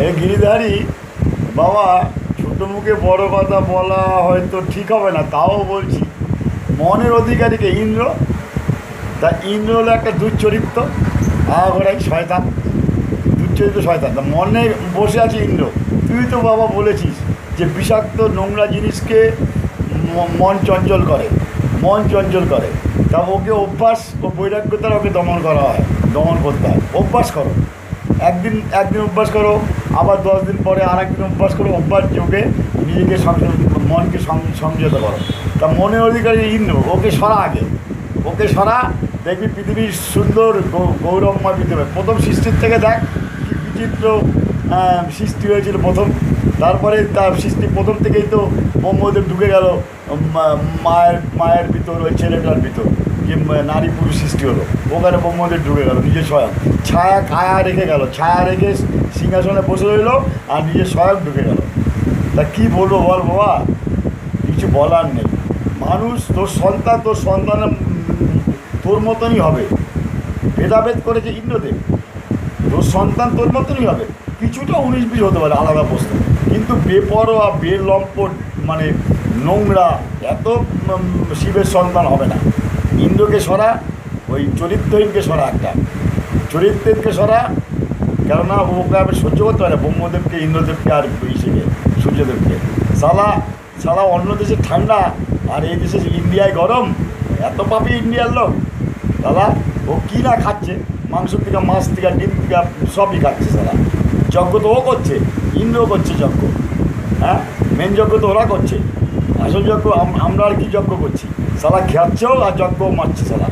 এই গিরিধারী বাবা, ছোটো মুখে বড় কথা বলা হয়তো ঠিক হবে না, তাও বলছি। মনের অধিকারীকে ইন্দ্র, তা ইন্দ্র হলো একটা দুশ্চরিত্র, আঘোড়াই শয়তান, দুশ্চরিত্র শয়তান। তা মনে বসে আছে ইন্দ্র। তুই তো বাবা বলেছিস যে বিষাক্ত নোংরা জিনিসকে মন চঞ্চল করে, মন চঞ্চল করে। তা ওকে অভ্যাস ও বৈরাগ্য দ্বারা ওকে দমন করা হয়, দমন করতে হয়। অভ্যাস করো, একদিন অভ্যাস করো, আবার 10 দিন পরে আর একদিন অভ্যাস করো। অভ্যাস যোগে নিজেকে মনকে সংযত করো। তা মনের অধিকারী ইন্দ্র, ওকে সরা আগে, ওকে সরা। দেখবি পৃথিবীর সুন্দর গৌরবময় পৃথিবী। প্রথম সৃষ্টির থেকে দেখ কি বিচিত্র সৃষ্টি হয়েছিল প্রথম। তারপরে তার সৃষ্টি প্রথম থেকেই তো ব্রহ্মদেব ঢুকে গেল মায়ের ভিতর, ওই ছেলেটার ভিতর যে নারী পুরুষ সৃষ্টি হলো, ওখানে ব্রহ্মদেব ঢুকে গেল নিজের স্বয়ং। কায়া রেখে গেল, ছায়া রেখে সিংহাসনে বসে রইল, আর নিজের স্বয়ং ঢুকে গেল। তা কী বলবো বল বাবা, কিছু বলার নেই। মানুষ তোর সন্তান তোর মতনই হবে। ভেদাভেদ করেছে ইন্দ্রদেব, তোর সন্তান তোর মতনই হবে। কিছুটা 19-20 হতে পারে, আলাদা প্রশ্ন, কিন্তু বেপরোয়া বেলম্পট মানে নোংরা এত শিবের সন্তান হবে না। ইন্দ্রকে সরা, ওই চরিত্রহীনকে সরা, একটা চরিত্রকে সরা। কেননা ওকে আমি সহ্য করতে পারে ব্রহ্মদেবকে, ইন্দ্রদেবকে, আর ইসেকে সূর্যদেবকে। সালা অন্য দেশে ঠান্ডা, আর এই দেশে ইন্ডিয়ায় গরম। এত পাপি ইন্ডিয়ার লোক। দাদা ও কী না খাচ্ছে, মাংস থেকে, মাছ থেকে, ডিম থেকে, সবই খাচ্ছে সালা। যজ্ঞ তো ও করছে, ইন্দ্র করছে যজ্ঞ। হ্যাঁ, মেন যজ্ঞ তো ওরা করছে। আসল যজ্ঞ আমরা আর কি যজ্ঞ করছি? সালা খাচ্ছেও আর যজ্ঞও মারছে সালা।